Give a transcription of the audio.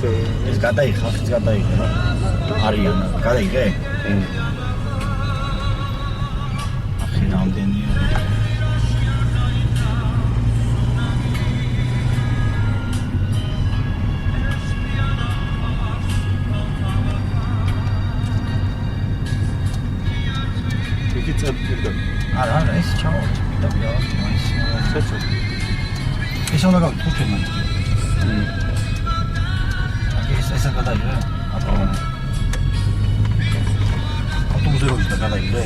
is gadai, hafif gadai da. Ariyana, gadai re. Axi რამდენია. იგი წებდა. არა, ეს ჩავარდა და ვიავარ მაინც. ცეცო. ეს უნდა გავიქ ხუთი მაინც. ეს გადაიღე რა? აბა. ავტობუსზე როდის და გადაიღე?